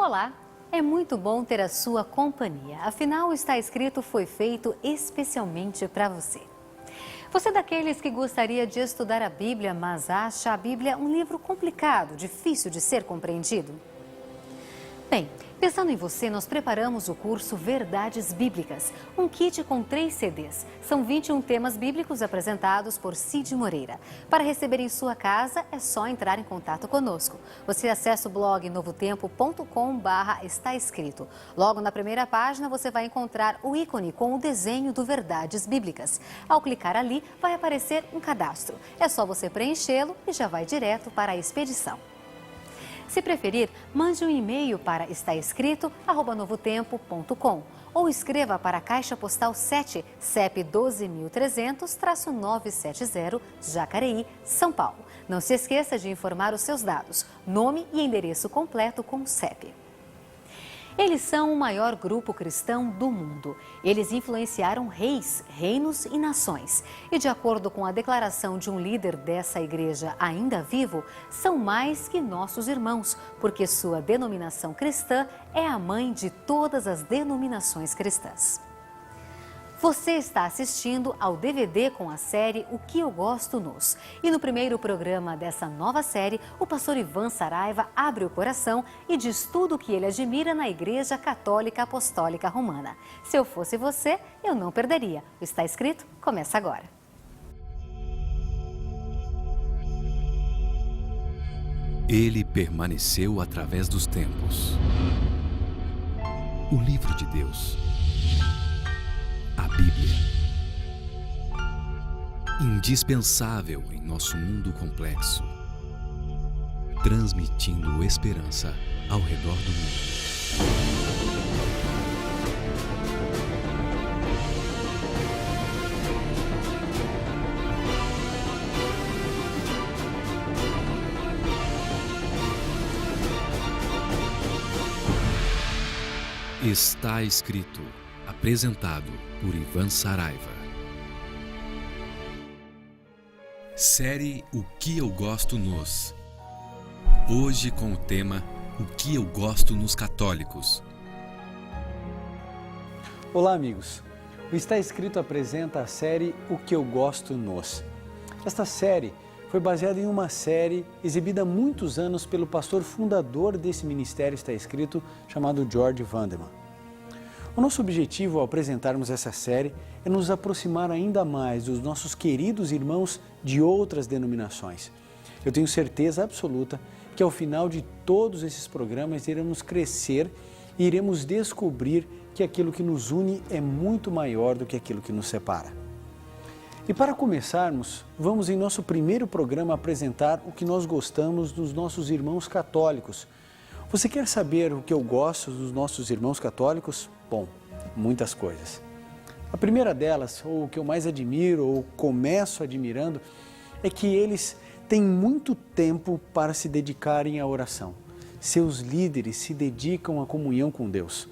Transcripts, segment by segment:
Olá, é muito bom ter a sua companhia. Afinal, Está Escrito foi feito especialmente para você. Você é daqueles que gostaria de estudar a Bíblia, mas acha a Bíblia um livro complicado, difícil de ser compreendido? Bem, pensando em você, nós preparamos o curso Verdades Bíblicas, um kit com 3 CDs. São 21 temas bíblicos apresentados por Cid Moreira. Para receber em sua casa, é só entrar em contato conosco. Você acessa o blog novotempo.com/está escrito. Logo na primeira página, você vai encontrar o ícone com o desenho do Verdades Bíblicas. Ao clicar ali, vai aparecer um cadastro. É só você preenchê-lo e já vai direto para a expedição. Se preferir, mande um e-mail para estaescrito@novotempo.com ou escreva para a Caixa Postal 7, CEP 12.300-970, Jacareí, São Paulo. Não se esqueça de informar os seus dados, nome e endereço completo com o CEP. Eles são o maior grupo cristão do mundo. Eles influenciaram reis, reinos e nações. E de acordo com a declaração de um líder dessa igreja ainda vivo, são mais que nossos irmãos, porque sua denominação cristã é a mãe de todas as denominações cristãs. Você está assistindo ao DVD com a série O que eu gosto nos. E no primeiro programa dessa nova série, o pastor Ivan Saraiva abre o coração e diz tudo o que ele admira na Igreja Católica Apostólica Romana. Se eu fosse você, eu não perderia. O Está Escrito começa agora. Ele permaneceu através dos tempos. O livro de Deus. A Bíblia. Indispensável em nosso mundo complexo, transmitindo esperança ao redor do mundo. Está Escrito, apresentado por Ivan Saraiva. Série O que eu gosto nos. Hoje com o tema O que eu gosto nos católicos. Olá, amigos. O Está Escrito apresenta a série O que eu gosto nos. Esta série foi baseada em uma série exibida há muitos anos pelo pastor fundador desse ministério Está Escrito, chamado George Vandeman. O nosso objetivo ao apresentarmos essa série é nos aproximar ainda mais dos nossos queridos irmãos de outras denominações. Eu tenho certeza absoluta que ao final de todos esses programas iremos crescer e iremos descobrir que aquilo que nos une é muito maior do que aquilo que nos separa. E para começarmos, vamos em nosso primeiro programa apresentar o que nós gostamos dos nossos irmãos católicos. Você quer saber o que eu gosto dos nossos irmãos católicos? Bom, muitas coisas. A primeira delas, ou o que eu mais admiro, ou começo admirando, é que eles têm muito tempo para se dedicarem à oração. Seus líderes se dedicam à comunhão com Deus.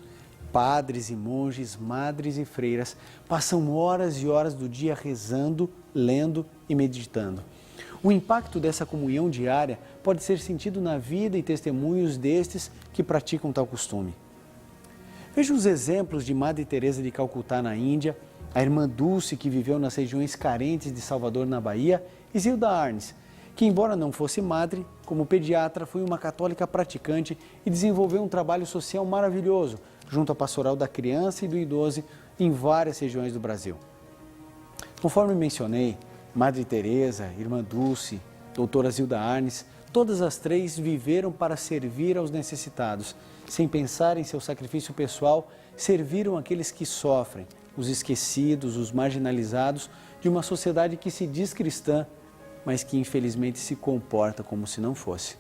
Padres e monges, madres e freiras passam horas e horas do dia rezando, lendo e meditando. O impacto dessa comunhão diária pode ser sentido na vida e testemunhos destes que praticam tal costume. Veja os exemplos de Madre Teresa de Calcutá na Índia, a irmã Dulce, que viveu nas regiões carentes de Salvador, na Bahia, e Zilda Arnes, que embora não fosse madre, como pediatra foi uma católica praticante e desenvolveu um trabalho social maravilhoso junto à pastoral da criança e do idoso em várias regiões do Brasil. Conforme mencionei, Madre Teresa, irmã Dulce, doutora Zilda Arnes, todas as 3 viveram para servir aos necessitados. Sem pensar em seu sacrifício pessoal, serviram aqueles que sofrem, os esquecidos, os marginalizados de uma sociedade que se diz cristã, mas que infelizmente se comporta como se não fosse.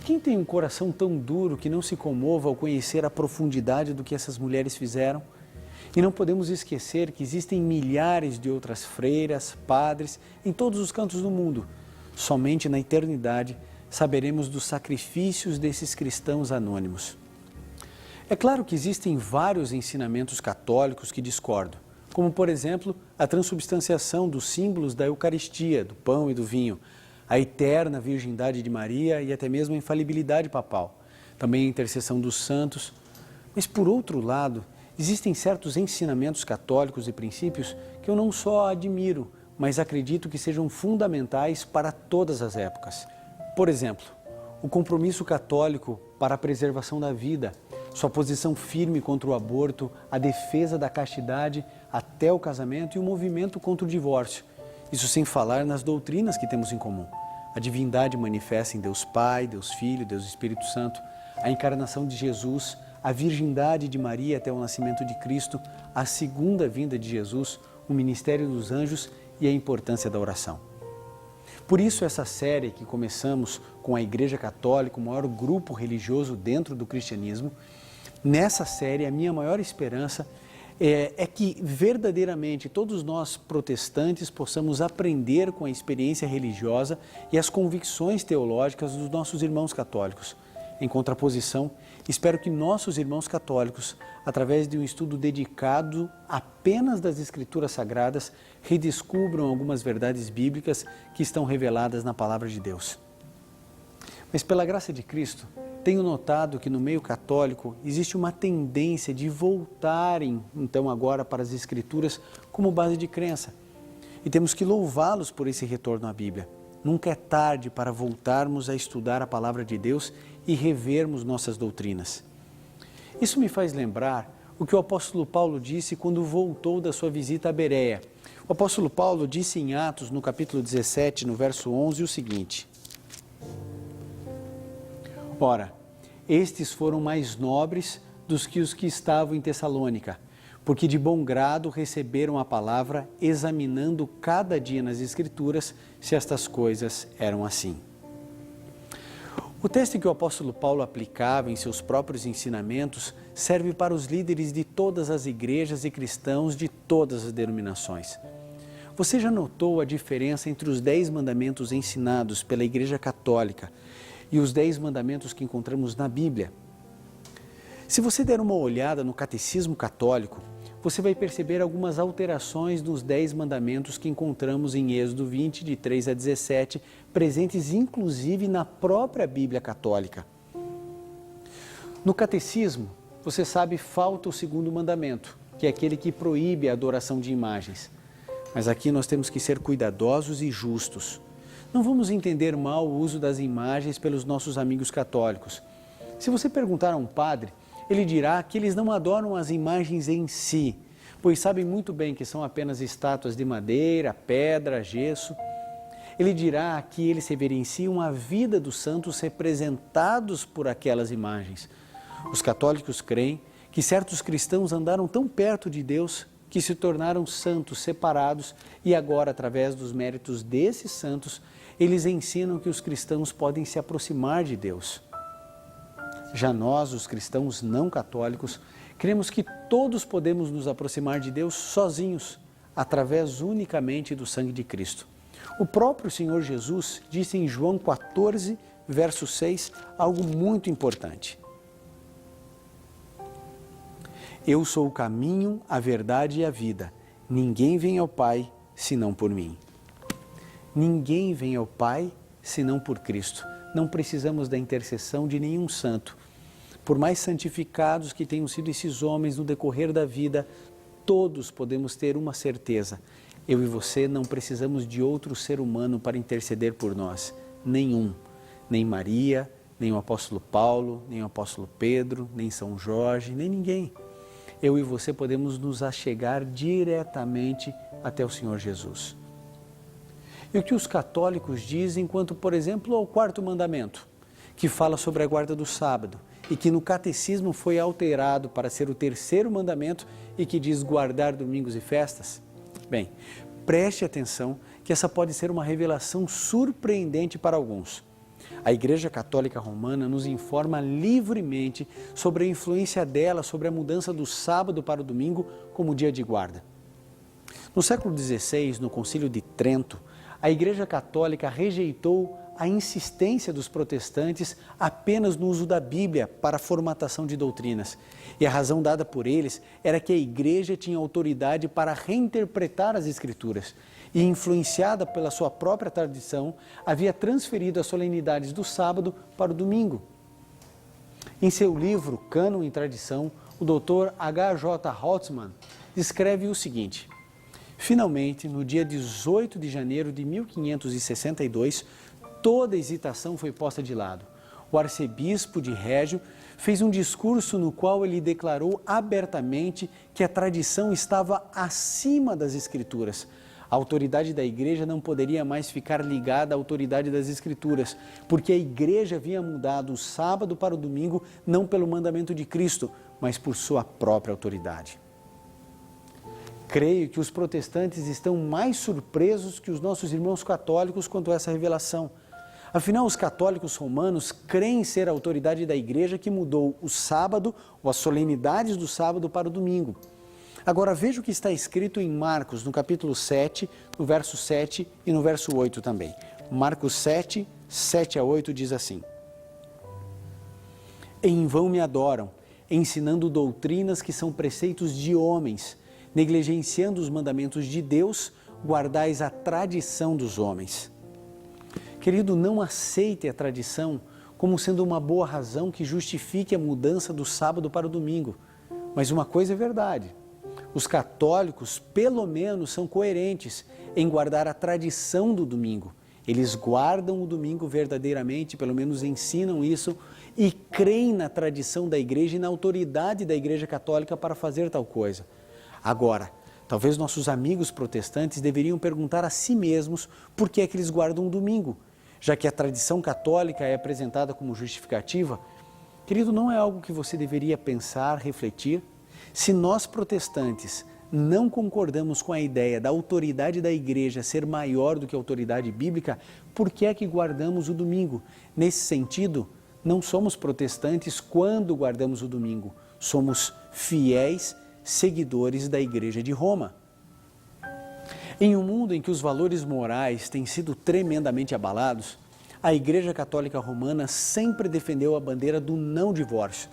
Quem tem um coração tão duro que não se comova ao conhecer a profundidade do que essas mulheres fizeram? E não podemos esquecer que existem milhares de outras freiras, padres, em todos os cantos do mundo. Somente na eternidade saberemos dos sacrifícios desses cristãos anônimos. É claro que existem vários ensinamentos católicos que discordo, como, por exemplo, a transubstanciação dos símbolos da Eucaristia, do pão e do vinho, a eterna virgindade de Maria e até mesmo a infalibilidade papal. também a intercessão dos santos. Mas, por outro lado, existem certos ensinamentos católicos e princípios que eu não só admiro, mas acredito que sejam fundamentais para todas as épocas. Por exemplo, o compromisso católico para a preservação da vida, sua posição firme contra o aborto, a defesa da castidade até o casamento e o movimento contra o divórcio. Isso sem falar nas doutrinas que temos em comum. A divindade manifesta em Deus Pai, Deus Filho, Deus Espírito Santo, a encarnação de Jesus, a virgindade de Maria até o nascimento de Cristo, a segunda vinda de Jesus, o ministério dos anjos e a importância da oração. Por isso, essa série que começamos com a Igreja Católica, o maior grupo religioso dentro do cristianismo, nessa série a minha maior esperança é que verdadeiramente todos nós protestantes possamos aprender com a experiência religiosa e as convicções teológicas dos nossos irmãos católicos. Em contraposição, espero que nossos irmãos católicos, através de um estudo dedicado apenas das Escrituras Sagradas, redescubram algumas verdades bíblicas que estão reveladas na Palavra de Deus. Mas pela graça de Cristo, tenho notado que no meio católico existe uma tendência de voltarem então agora para as Escrituras como base de crença. E temos que louvá-los por esse retorno à Bíblia. Nunca é tarde para voltarmos a estudar a Palavra de Deus e revermos nossas doutrinas. Isso me faz lembrar o que o apóstolo Paulo disse quando voltou da sua visita a Bereia. O apóstolo Paulo disse em Atos, no capítulo 17, no verso 11, o seguinte: Ora, estes foram mais nobres dos que os que estavam em Tessalônica, porque de bom grado receberam a palavra, examinando cada dia nas Escrituras se estas coisas eram assim. O texto que o apóstolo Paulo aplicava em seus próprios ensinamentos serve para os líderes de todas as igrejas e cristãos de todas as denominações. Você já notou a diferença entre os 10 mandamentos ensinados pela Igreja Católica e os 10 mandamentos que encontramos na Bíblia? Se você der uma olhada no Catecismo Católico, você vai perceber algumas alterações dos 10 mandamentos que encontramos em Êxodo 20, de 3 a 17, presentes inclusive na própria Bíblia Católica. No Catecismo, você sabe, falta o segundo mandamento, que é aquele que proíbe a adoração de imagens. Mas aqui nós temos que ser cuidadosos e justos. Não vamos entender mal o uso das imagens pelos nossos amigos católicos. Se você perguntar a um padre, ele dirá que eles não adoram as imagens em si, pois sabem muito bem que são apenas estátuas de madeira, pedra, gesso. Ele dirá que eles reverenciam a vida dos santos representados por aquelas imagens. Os católicos creem que certos cristãos andaram tão perto de Deus que se tornaram santos separados e agora, através dos méritos desses santos, eles ensinam que os cristãos podem se aproximar de Deus. Já nós, os cristãos não católicos, cremos que todos podemos nos aproximar de Deus sozinhos, através unicamente do sangue de Cristo. O próprio Senhor Jesus disse em João 14, verso 6, algo muito importante. Eu sou o caminho, a verdade e a vida. Ninguém vem ao Pai senão por mim. Ninguém vem ao Pai senão por Cristo. Não precisamos da intercessão de nenhum santo. Por mais santificados que tenham sido esses homens no decorrer da vida, todos podemos ter uma certeza. Eu e você não precisamos de outro ser humano para interceder por nós. Nenhum. Nem Maria, nem o apóstolo Paulo, nem o apóstolo Pedro, nem São Jorge, nem ninguém. Eu e você podemos nos achegar diretamente até o Senhor Jesus. E o que os católicos dizem quanto, por exemplo, ao 4º mandamento, que fala sobre a guarda do sábado e que no catecismo foi alterado para ser o 3º mandamento e que diz guardar domingos e festas? Bem, preste atenção que essa pode ser uma revelação surpreendente para alguns. A Igreja Católica Romana nos informa livremente sobre a influência dela sobre a mudança do sábado para o domingo como dia de guarda. No século XVI, no Concílio de Trento, a Igreja Católica rejeitou a insistência dos protestantes apenas no uso da Bíblia para a formatação de doutrinas. E a razão dada por eles era que a Igreja tinha autoridade para reinterpretar as Escrituras e, influenciada pela sua própria tradição, havia transferido as solenidades do sábado para o domingo. Em seu livro Cânon e Tradição, o Dr. H.J. Holtzman descreve o seguinte: finalmente, no dia 18 de janeiro de 1562, toda hesitação foi posta de lado. O arcebispo de Régio fez um discurso no qual ele declarou abertamente que a tradição estava acima das Escrituras. A autoridade da igreja não poderia mais ficar ligada à autoridade das Escrituras, porque a igreja havia mudado o sábado para o domingo não pelo mandamento de Cristo, mas por sua própria autoridade. Creio que os protestantes estão mais surpresos que os nossos irmãos católicos quanto a essa revelação. Afinal, os católicos romanos creem ser a autoridade da igreja que mudou o sábado, ou as solenidades do sábado, para o domingo. Agora veja o que está escrito em Marcos, no capítulo 7, no verso 7 e no verso 8 também. Marcos 7, 7 a 8 diz assim: em vão me adoram, ensinando doutrinas que são preceitos de homens, negligenciando os mandamentos de Deus, guardais a tradição dos homens. Querido, não aceite a tradição como sendo uma boa razão que justifique a mudança do sábado para o domingo. Mas uma coisa é verdade: os católicos, pelo menos, são coerentes em guardar a tradição do domingo. Eles guardam o domingo verdadeiramente, pelo menos ensinam isso, e creem na tradição da igreja e na autoridade da Igreja Católica para fazer tal coisa. Agora, talvez nossos amigos protestantes deveriam perguntar a si mesmos por que é que eles guardam o domingo, já que a tradição católica é apresentada como justificativa. Querido, não é algo que você deveria pensar, refletir? Se nós protestantes não concordamos com a ideia da autoridade da igreja ser maior do que a autoridade bíblica, por que é que guardamos o domingo? Nesse sentido, não somos protestantes quando guardamos o domingo, somos fiéis seguidores da Igreja de Roma. Em um mundo em que os valores morais têm sido tremendamente abalados, a Igreja Católica Romana sempre defendeu a bandeira do não divórcio,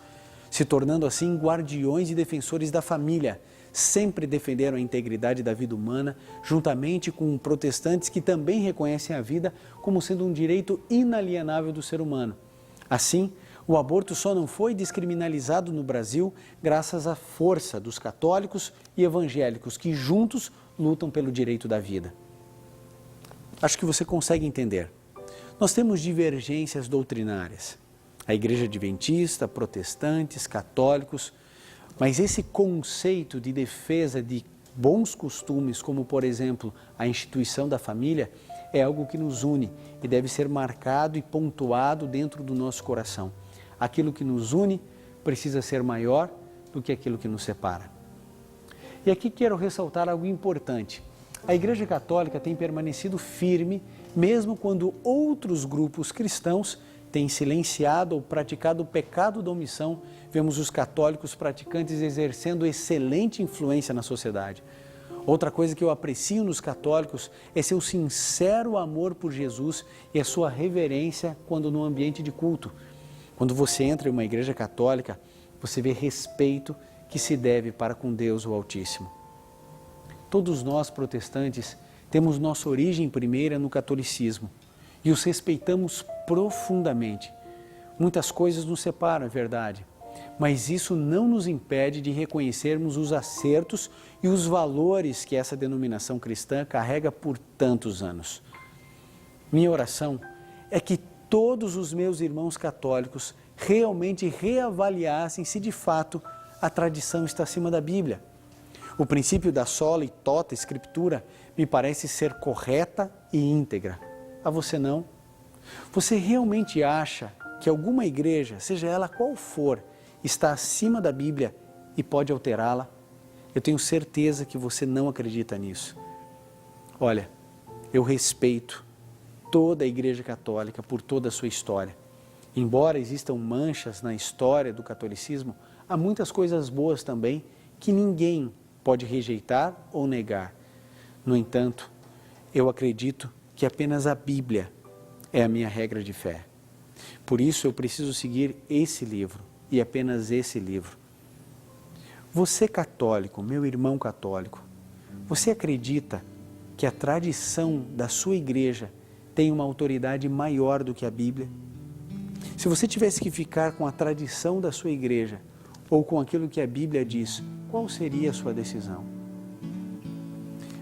se tornando assim guardiões e defensores da família. Sempre defenderam a integridade da vida humana, juntamente com protestantes que também reconhecem a vida como sendo um direito inalienável do ser humano. Assim, o aborto só não foi descriminalizado no Brasil graças à força dos católicos e evangélicos que juntos lutam pelo direito da vida. Acho que você consegue entender. Nós temos divergências doutrinárias. A Igreja Adventista, protestantes, católicos, mas esse conceito de defesa de bons costumes, como por exemplo a instituição da família, é algo que nos une e deve ser marcado e pontuado dentro do nosso coração. Aquilo que nos une precisa ser maior do que aquilo que nos separa. E aqui quero ressaltar algo importante. A Igreja Católica tem permanecido firme, mesmo quando outros grupos cristãos têm silenciado ou praticado o pecado da omissão. Vemos os católicos praticantes exercendo excelente influência na sociedade. Outra coisa que eu aprecio nos católicos é seu sincero amor por Jesus e a sua reverência quando no ambiente de culto. Quando você entra em uma igreja católica, você vê respeito que se deve para com Deus o Altíssimo. Todos nós, protestantes, temos nossa origem primeira no catolicismo e os respeitamos profundamente. Muitas coisas nos separam, é verdade, mas isso não nos impede de reconhecermos os acertos e os valores que essa denominação cristã carrega por tantos anos. Minha oração é que todos os meus irmãos católicos realmente reavaliassem se de fato a tradição está acima da Bíblia. O princípio da sola e tota escritura me parece ser correta e íntegra. A você não? Você realmente acha que alguma igreja, seja ela qual for, está acima da Bíblia e pode alterá-la? Eu tenho certeza que você não acredita nisso. Olha, eu respeito toda a Igreja Católica por toda a sua história. Embora existam manchas na história do catolicismo, há muitas coisas boas também que ninguém pode rejeitar ou negar. No entanto, eu acredito que apenas a Bíblia é a minha regra de fé. Por isso eu preciso seguir esse livro e apenas esse livro. Você católico, meu irmão católico, você acredita que a tradição da sua igreja tem uma autoridade maior do que a Bíblia? Se você tivesse que ficar com a tradição da sua igreja ou com aquilo que a Bíblia diz, qual seria a sua decisão?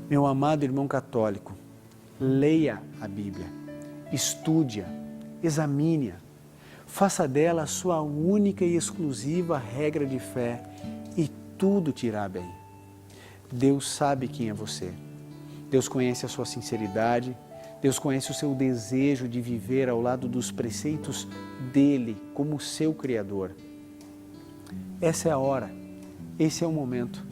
Meu amado irmão católico, leia a Bíblia, estude-a, examine-a, faça dela a sua única e exclusiva regra de fé e tudo te irá bem. Deus sabe quem é você, Deus conhece a sua sinceridade, Deus conhece o seu desejo de viver ao lado dos preceitos dEle como seu Criador. Essa é a hora, esse é o momento.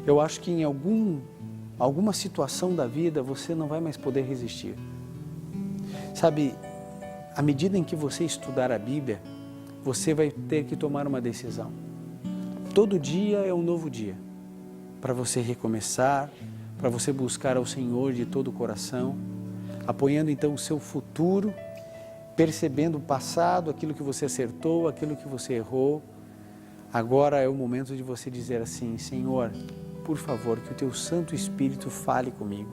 Eu acho que em alguma situação da vida você não vai mais poder resistir. Sabe, à medida em que você estudar a Bíblia, você vai ter que tomar uma decisão. Todo dia é um novo dia, para você recomeçar, para você buscar ao Senhor de todo o coração, apoiando então o seu futuro, percebendo o passado, aquilo que você acertou, aquilo que você errou. Agora é o momento de você dizer assim: Senhor, por favor, que o Teu Santo Espírito fale comigo,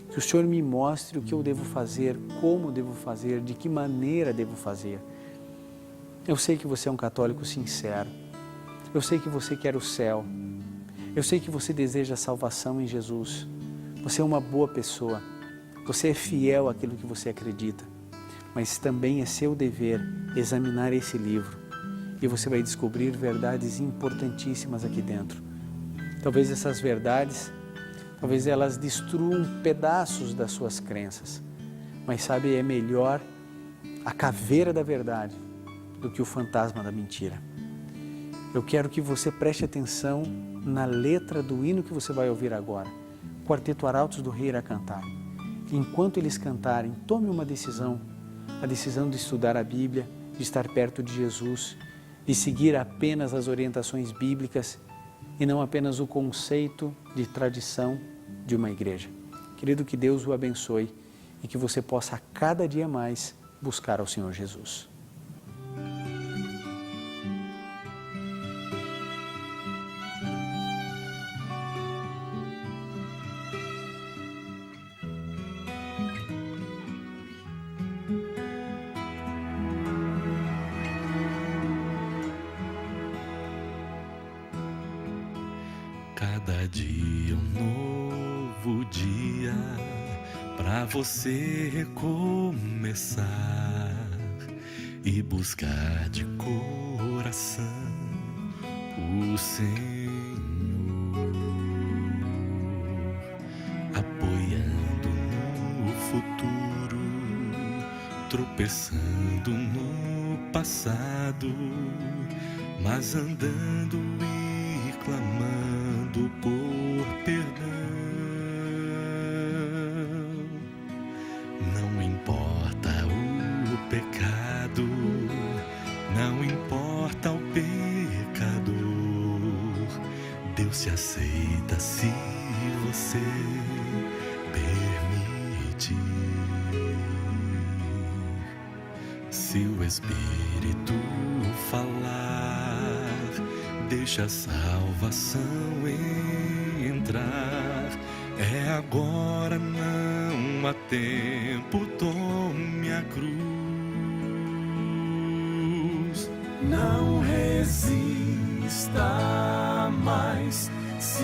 que o Senhor me mostre o que eu devo fazer, como devo fazer, de que maneira devo fazer. Eu sei que você é um católico sincero, eu sei que você quer o céu, eu sei que você deseja a salvação em Jesus, você é uma boa pessoa, você é fiel àquilo que você acredita, mas também é seu dever examinar esse livro e você vai descobrir verdades importantíssimas aqui dentro. Talvez essas verdades, talvez elas destruam pedaços das suas crenças, mas sabe, é melhor a caveira da verdade do que o fantasma da mentira. Eu quero que você preste atenção na letra do hino que você vai ouvir agora. O Quarteto Arautos do Rei irá cantar. Enquanto eles cantarem, tome uma decisão, a decisão de estudar a Bíblia, de estar perto de Jesus, de seguir apenas as orientações bíblicas e não apenas o conceito de tradição de uma igreja. Querido, que Deus o abençoe e que você possa a cada dia mais buscar ao Senhor Jesus. Cada dia um novo dia pra você recomeçar e buscar de coração o Senhor, apoiando no futuro, tropeçando no passado, mas andando e clamando por perdão. Não importa o pecado, não importa o pecador, Deus se aceita se você permitir. Se o Espírito falar, deixa a salvação entrar. É agora, não há tempo, tome a cruz. Não resista mais, se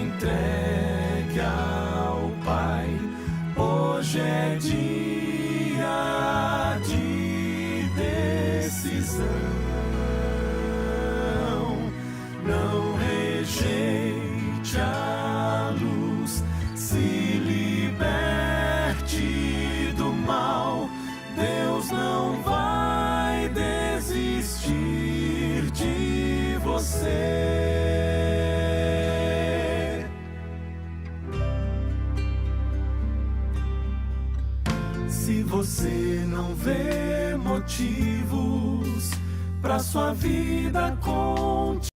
entregue ao Pai. Hoje é dia de decisão. Não rejeite a luz, se liberte do mal. Deus não vai desistir de você. Se você não vê motivos para sua vida continuar,